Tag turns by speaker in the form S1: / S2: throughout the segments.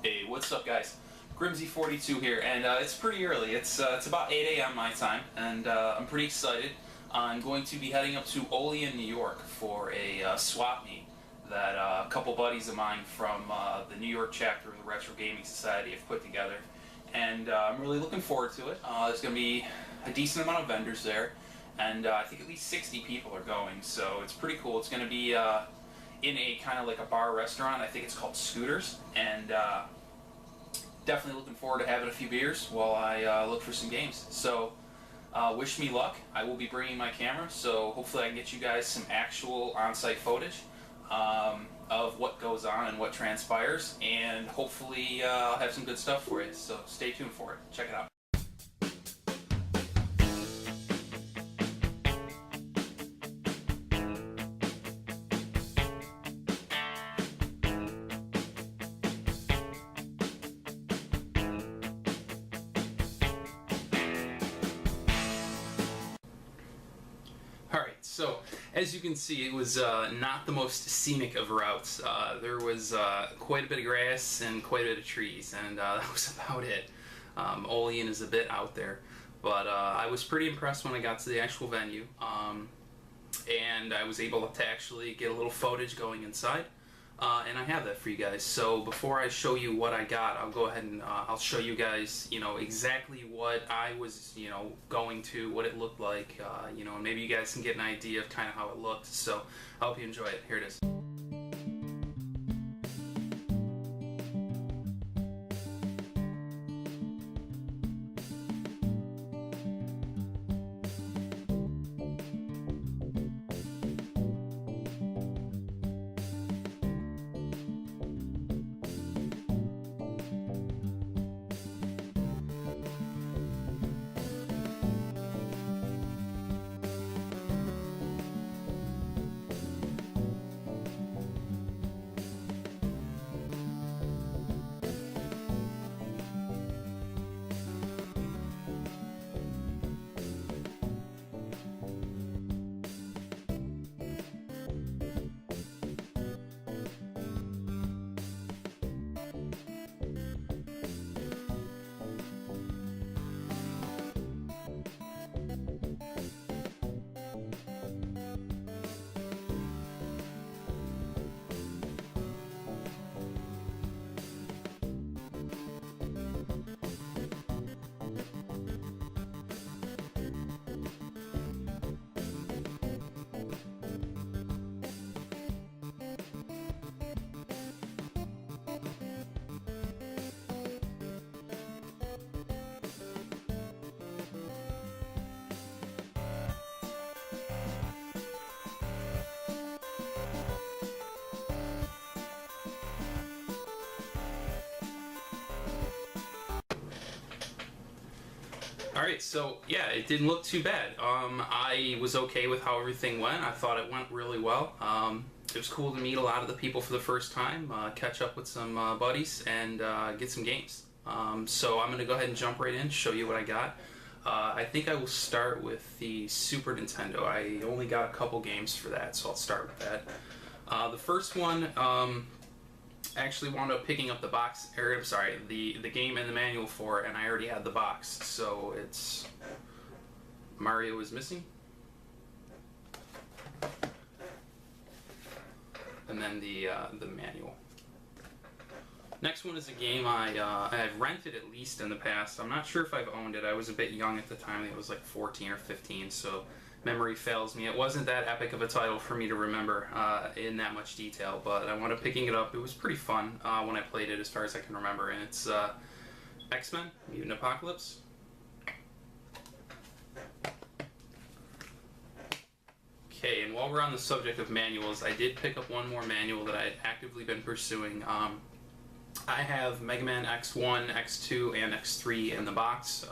S1: Hey, what's up, guys? Grimsy42 here, and it's pretty early. It's about 8 a.m. my time, and I'm pretty excited. I'm going to be heading up to Olean, New York for a swap meet that a couple buddies of mine from the New York chapter of the Retro Gaming Society have put together, and I'm really looking forward to it. There's going to be a decent amount of vendors there, and I think at least 60 people are going, so it's pretty cool. It's going to be in a kind of like a bar restaurant. I think it's called Scooters, and definitely looking forward to having a few beers while I look for some games. So wish me luck. I will be bringing my camera, so hopefully I can get you guys some actual on-site footage of what goes on and what transpires, and hopefully I'll have some good stuff for you. So stay tuned for it. Check it out. So, as you can see, it was not the most scenic of routes. There was quite a bit of grass and quite a bit of trees, and that was about it. Olean is a bit out there, but I was pretty impressed when I got to the actual venue, and I was able to actually get a little footage going inside. And I have that for you guys. So before I show you what I got, I'll go ahead and I'll show you guys, exactly what I was, going to, what it looked like, and maybe you guys can get an idea of kind of how it looked. So I hope you enjoy it. Here it is. Alright, so yeah, it didn't look too bad. I was okay with how everything went. I thought it went really well. It was cool to meet a lot of the people for the first time, catch up with some buddies, and get some games. So I'm going to go ahead and jump right in, show you what I got. I think I will start with the Super Nintendo. I only got a couple games for that, so I'll start with that. The first one, actually wound up picking up the box, or I'm sorry, the game and the manual for it, and I already had the box, so it's Mario is missing, and then the manual. Next one is a game I've rented at least in the past. I'm not sure if I've owned it. I was a bit young at the time. I think it was like 14 or 15, so memory fails me. It wasn't that epic of a title for me to remember in that much detail, but I wound up picking it up. It was pretty fun when I played it, as far as I can remember, and it's X-Men Mutant Apocalypse. Okay, and while we're on the subject of manuals, I did pick up one more manual that I had actively been pursuing. I have Mega Man X1, X2, and X3 in the box.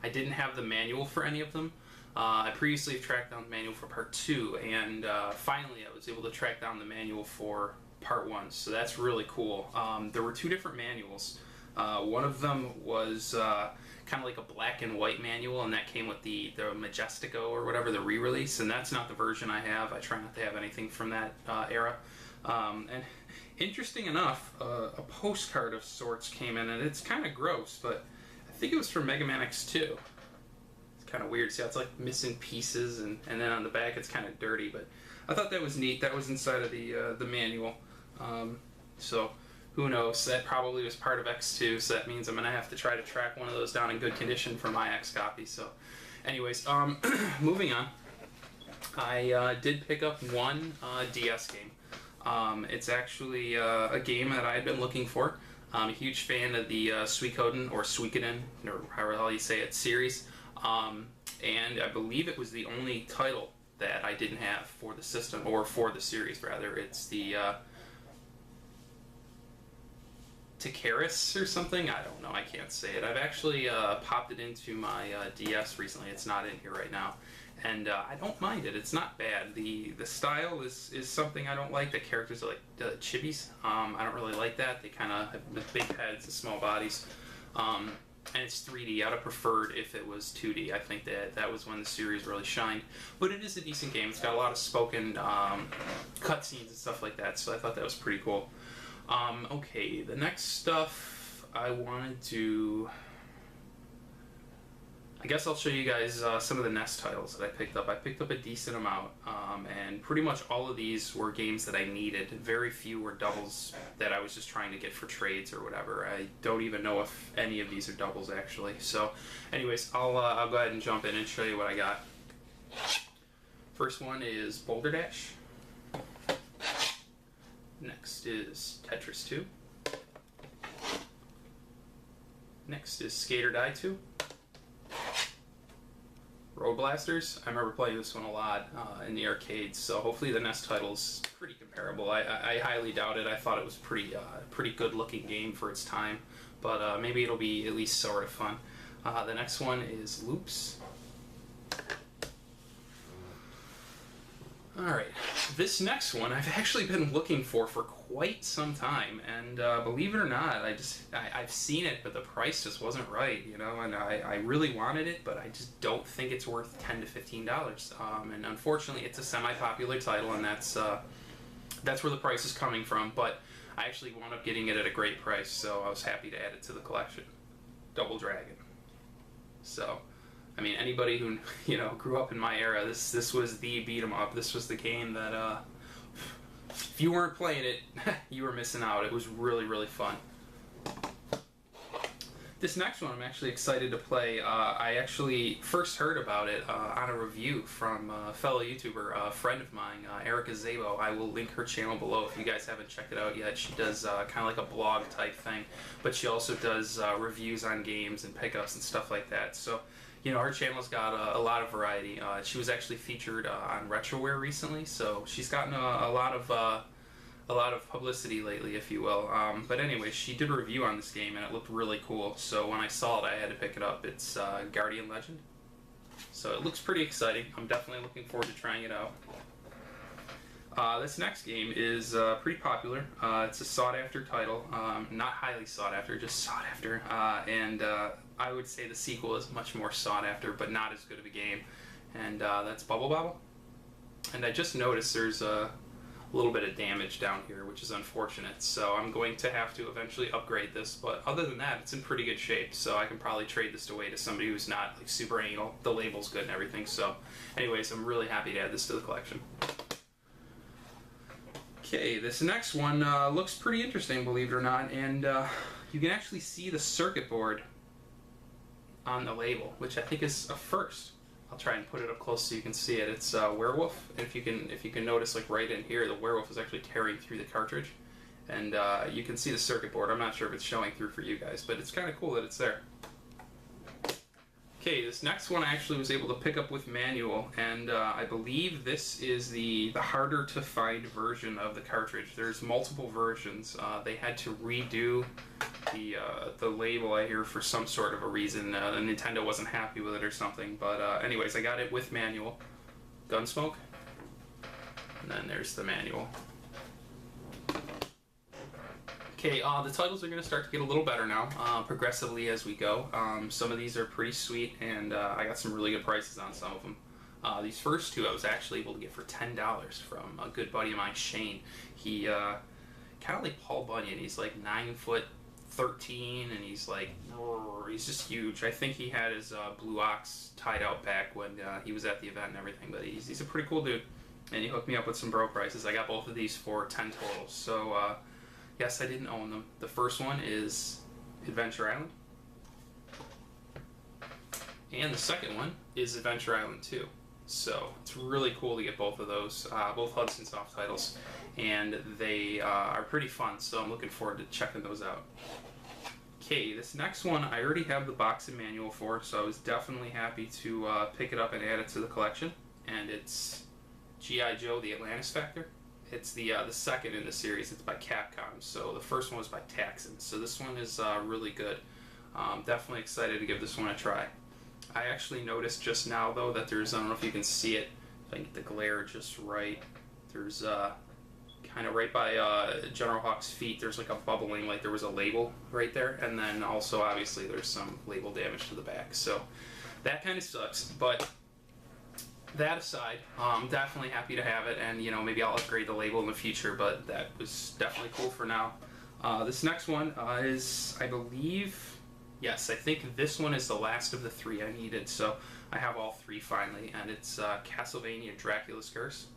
S1: I didn't have the manual for any of them. I previously tracked down the manual for Part 2, and finally I was able to track down the manual for Part 1, so that's really cool. There were two different manuals. One of them was kind of like a black and white manual, and that came with the Majestico or whatever, the re-release, and that's not the version I have. I try not to have anything from that era. And
S2: interesting enough, a postcard of sorts came in, and it's kind of gross, but I think it was from Mega Man X2. It's kind of weird. See how it's like missing pieces, and then on the back it's kind of dirty, but I thought that was neat. That was inside of the manual. So who knows? That probably was part of X2, so that means I'm going to have to try to track one of those down in good condition for my X copy. So anyways, moving on. I did pick up one DS game. It's actually a game that I had been looking for. I'm a huge fan of the Suikoden, or Suikoden, or however you say it, series. And I believe it was the only title that I didn't have for the system, or for the series rather. It's the Takaris or something? I don't know, I can't say it. I've actually popped it into my DS recently. It's not in here right now. And I don't mind it. It's not bad. The style is something I don't like. The characters are like chibis. I don't really like that. They kind of have big heads and small bodies. And it's 3D. I'd have preferred if it was 2D. I think that was when the series really shined. But it is a decent game. It's got a lot of spoken cutscenes and stuff like that. So I thought that was pretty cool. Okay, the next stuff I wanted to... I guess I'll show you guys some of the NES titles that I picked up. I picked up a decent amount, and pretty much all of these were games that I needed. Very few were doubles that I was just trying to get for trades or whatever. I don't even know if any of these are doubles, actually. So, anyways, I'll go ahead and jump in and show you what I got. First one is Boulder Dash. Next is Tetris 2. Next is Skate or Die 2. Road Blasters. I remember playing this one a lot in the arcades, so hopefully the NES title's pretty comparable. I highly doubt it. I thought it was pretty good looking game for its time, but maybe it'll be at least sort of fun. The next one is Loops. Alright, this next one I've actually been looking for quite some time, and believe it or not, I've seen it, but the price just wasn't right, you know, and I really wanted it, but I just don't think it's worth $10 to $15. And unfortunately, it's a semi-popular title, and that's where the price is coming from, but I actually wound up getting it at a great price, so I was happy to add it to the collection. Double Dragon. So... I mean, anybody who, you know, grew up in my era, this was the beat 'em up. This was the game that, if you weren't playing it, you were missing out. It was really, really fun. This next one I'm actually excited to play. I actually first heard about it on a review from a fellow YouTuber, a friend of mine, Erika. I will link her channel below if you guys haven't checked it out yet. She does kind of like a blog type thing, but she also does reviews on games and pickups and stuff like that. So, you know, her channel's got a lot of variety. She was actually featured on Retroware recently, so she's gotten a lot of publicity lately, if you will. But anyway, she did a review on this game, and it looked really cool. So when I saw it, I had to pick it up. It's Guardian Legend. So it looks pretty exciting. I'm definitely looking forward to trying it out. This next game is pretty popular. It's a sought-after title. Not highly sought-after, just sought-after. And I would say the sequel is much more sought-after, but not as good of a game. And that's Bubble Bobble. And I just noticed there's a little bit of damage down here, which is unfortunate. So I'm going to have to eventually upgrade this. But other than that, it's in pretty good shape. So I can probably trade this away to somebody who's not like super anal. The label's good and everything. So anyways, I'm really happy to add this to the collection. Okay, this next one looks pretty interesting, believe it or not, and you can actually see the circuit board on the label, which I think is a first. I'll try and put it up close so you can see it. It's Werewolf, and if you can notice, like right in here, the Werewolf is actually tearing through the cartridge, and you can see the circuit board. I'm not sure if it's showing through for you guys, but it's kind of cool that it's there. Okay, this next one I actually was able to pick up with manual, and I believe this is the harder to find version of the cartridge. There's multiple versions. They had to redo the label, I hear, for some sort of a reason. Nintendo wasn't happy with it or something, but anyways, I got it with manual. Gunsmoke, and then there's the manual. Okay, the titles are going to start to get a little better now, progressively as we go. Some of these are pretty sweet, and I got some really good prices on some of them. These first two I was actually able to get for $10 from a good buddy of mine, Shane. He kind of like Paul Bunyan. He's like 9'13", and he's just huge. I think he had his blue ox tied out back when he was at the event and everything. But he's a pretty cool dude, and he hooked me up with some bro prices. I got both of these for 10 total. So yes, I didn't own them. The first one is Adventure Island, and the second one is Adventure Island 2. So it's really cool to get both of those, both Hudson Soft titles, and they are pretty fun, so I'm looking forward to checking those out. Okay, this next one I already have the box and manual for, so I was definitely happy to pick it up and add it to the collection, and it's G.I. Joe The Atlantis Factor. It's the second in the series. It's by Capcom, so the first one was by Taxon, so this one is really good. Definitely excited to give this one a try. I actually noticed just now, though, that there's, I don't know if you can see it, if I can get the glare just right, there's kind of right by General Hawk's feet, there's like a bubbling, like there was a label right there, and then also, obviously, there's some label damage to the back, so that kind of sucks, but that aside, I'm definitely happy to have it, and, you know, maybe I'll upgrade the label in the future, but that was definitely cool for now. This next one is, I believe... Yes, I think this one is the last of the 3 I needed, so I have all 3 finally, and it's Castlevania Dracula's Curse.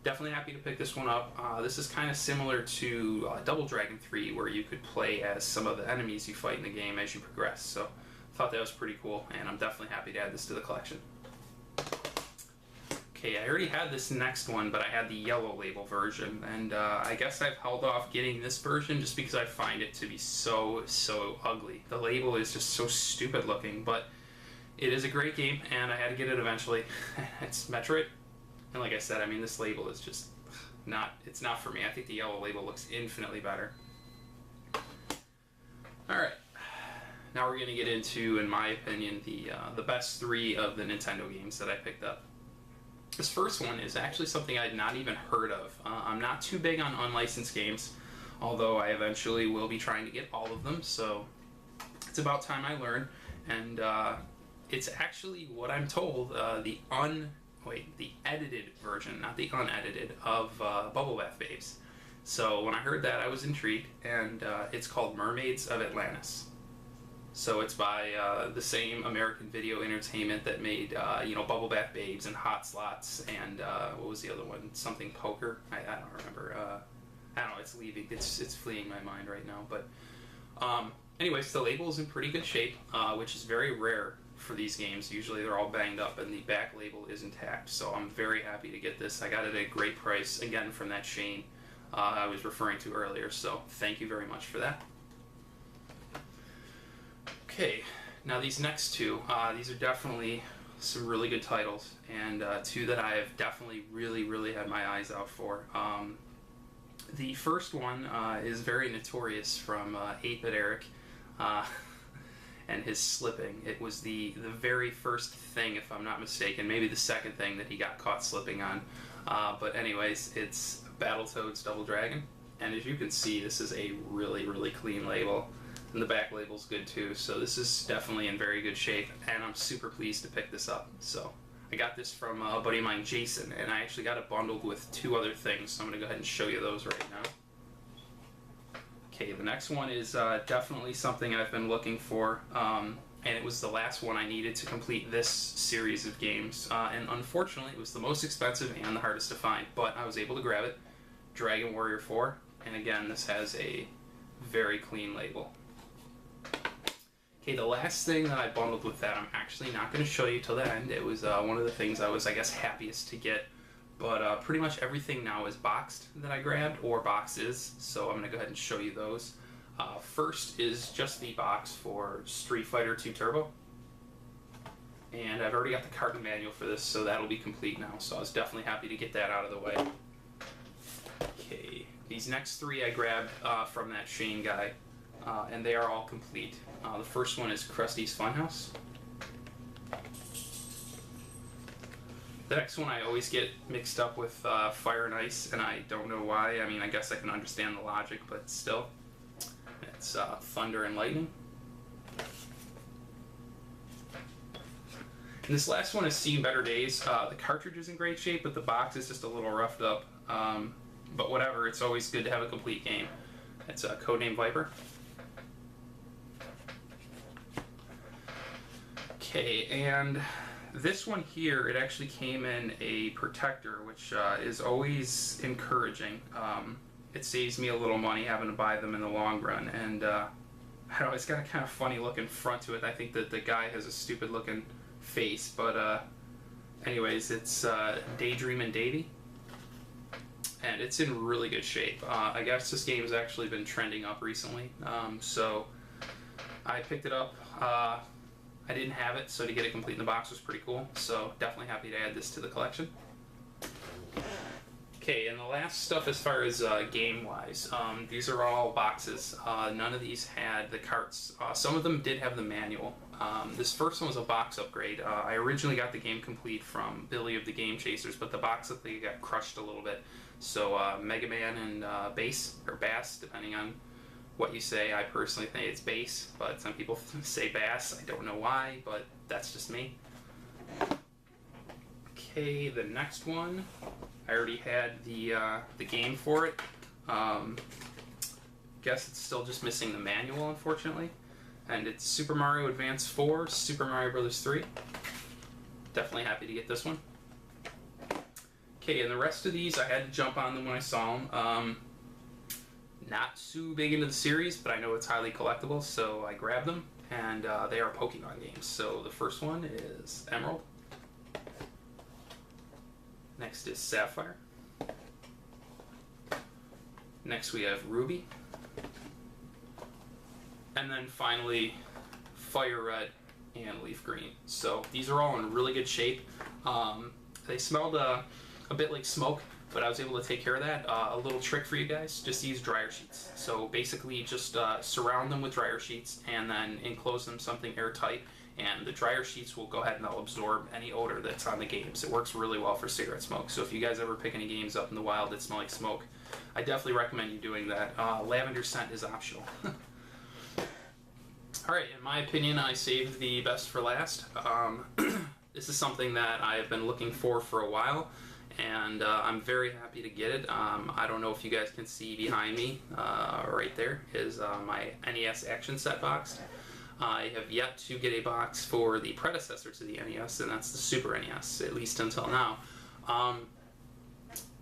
S2: Definitely happy to pick this one up. This is kind of similar to Double Dragon 3, where you could play as some of the enemies you fight in the game as you progress, so I thought that was pretty cool, and I'm definitely happy to add this to the collection. Okay, I already had this next one, but I had the yellow label version, and I guess I've held off getting this version just because I find it to be so ugly. The label is just so stupid looking, but it is a great game, and I had to get it eventually. It's Metroid, and like I said, I mean, this label is just it's not for me. I think the yellow label looks infinitely better. Alright, now we're going to get into, in my opinion, the best 3 of the Nintendo games that I picked up. This first one is actually something I'd not even heard of. I'm not too big on unlicensed games, although I eventually will be trying to get all of them, so it's about time I learn. And it's actually, what I'm told, the edited version, not the unedited, of Bubble Bath Babes. So when I heard that, I was intrigued, and it's called Mermaids of Atlantis. So it's by the same American Video Entertainment that made, you know, Bubble Bath Babes and Hot Slots and what was the other one? Something Poker? I don't remember. I don't know. It's leaving. It's fleeing my mind right now. But anyways, the label is in pretty good shape, which is very rare for these games. Usually they're all banged up and the back label is intact. So I'm very happy to get this. I got it at a great price, again, from that chain I was referring to earlier. So thank you very much for that. Okay, now these next 2, these are definitely some really good titles, and 2 that I have definitely really had my eyes out for. The first one is very notorious from 8-Bit Eric and his slipping. It was the very first thing, if I'm not mistaken, maybe the second thing that he got caught slipping on. But anyways, it's Battletoads Double Dragon, and as you can see, this is a really clean label. And the back label's good too, so this is definitely in very good shape, and I'm super pleased to pick this up. So I got this from a buddy of mine, Jason, and I actually got it bundled with 2 other things, so I'm going to go ahead and show you those right now. Okay, the next one is definitely something I've been looking for, and it was the last one I needed to complete this series of games, and unfortunately it was the most expensive and the hardest to find, but I was able to grab it. Dragon Warrior 4, and again, this has a very clean label. Okay, the last thing that I bundled with that, I'm actually not going to show you till the end. It was one of the things I was, I guess, happiest to get. But pretty much everything now is boxed that I grabbed, or boxes, so I'm going to go ahead and show you those. First is just the box for Street Fighter 2 Turbo. And I've already got the carton manual for this, so that'll be complete now. So I was definitely happy to get that out of the way. Okay, these next 3 I grabbed from that Shane guy. And they are all complete. The first one is Krusty's Funhouse. The next one I always get mixed up with Fire and Ice, and I don't know why. I mean, I guess I can understand the logic, but still. It's Thunder and Lightning. And this last one has seen better days. The cartridge is in great shape, but the box is just a little roughed up. But whatever, it's always good to have a complete game. It's a codename Viper. Okay, and this one here, it actually came in a protector, which is always encouraging. It saves me a little money having to buy them in the long run, and I don't know, it's got a kind of funny looking front to it. I think that the guy has a stupid looking face, but anyways, it's Daydream and Davy, and it's in really good shape. I guess this game has actually been trending up recently, so I picked it up. I didn't have it, so to get it complete in the box was pretty cool, so definitely happy to add this to the collection. Okay, and the last stuff as far as game-wise, these are all boxes. None of these had the carts. Some of them did have the manual. This first one was a box upgrade. I originally got the game complete from Billy of the Game Chasers, but the box upgrade got crushed a little bit. So Mega Man and Bass, or Bass, depending on what you say. I personally think it's Bass, but some people say Bass. I don't know why, but that's just me. Okay, the next one, I already had the game for it. Guess it's still just missing the manual, unfortunately. And it's Super Mario Advance 4, Super Mario Bros. 3. Definitely happy to get this one. Okay, and the rest of these, I had to jump on them when I saw them. Not too big into the series, but I know it's highly collectible, so I grabbed them, and they are Pokemon games. So the first one is Emerald. Next is Sapphire. Next we have Ruby. And then finally, Fire Red and Leaf Green. So these are all in really good shape. They smelled a bit like smoke, but I was able to take care of that. A little trick for you guys, just use dryer sheets. So basically just surround them with dryer sheets and then enclose them something airtight, and the dryer sheets will go ahead and they'll absorb any odor that's on the games. It works really well for cigarette smoke. So if you guys ever pick any games up in the wild that smell like smoke, I definitely recommend you doing that. Lavender scent is optional. Alright, in my opinion, I saved the best for last. This is something that I have been looking for a while, and I'm very happy to get it. I don't know if you guys can see behind me, right there is my NES action set box. I have yet to get a box for the predecessor to the NES, and that's the Super NES, at least until now.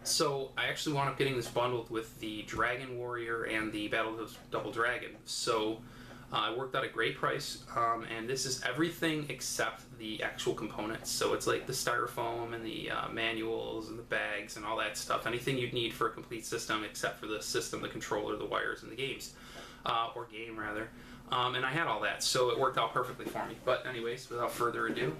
S2: So I actually wound up getting this bundled with the Dragon Warrior and the Battle of Double Dragon. So I worked out a great price, and this is everything except the actual components. So it's like the styrofoam and the manuals and the bags and all that stuff. Anything you'd need for a complete system except for the system, the controller, the wires, and the games. Or game, rather. And I had all that, so it worked out perfectly for me. But anyways, without further ado,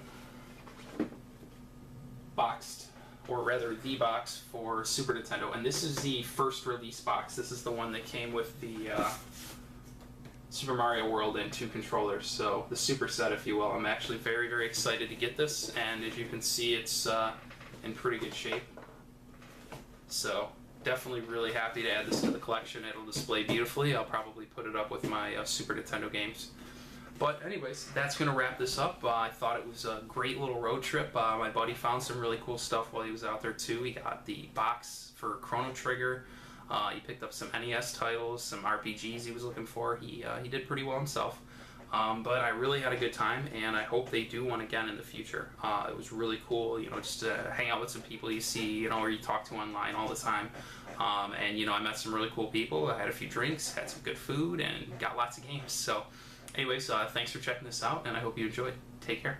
S2: boxed, or rather the box for Super Nintendo. And this is the first release box. This is the one that came with the Super Mario World and 2 controllers, so the super set, if you will. I'm actually very, very excited to get this, and as you can see, it's in pretty good shape. So definitely really happy to add this to the collection. It'll display beautifully. I'll probably put it up with my Super Nintendo games. But anyways, that's going to wrap this up. I thought it was a great little road trip. My buddy found some really cool stuff while he was out there too. He got the box for Chrono Trigger. He picked up some NES titles, some RPGs he was looking for. He did pretty well himself. But I really had a good time, and I hope they do one again in the future. It was really cool, you know, just to hang out with some people you see, you know, or you talk to online all the time. And, you know, I met some really cool people. I had a few drinks, had some good food, and got lots of games. So anyways, thanks for checking this out, and I hope you enjoyed. Take care.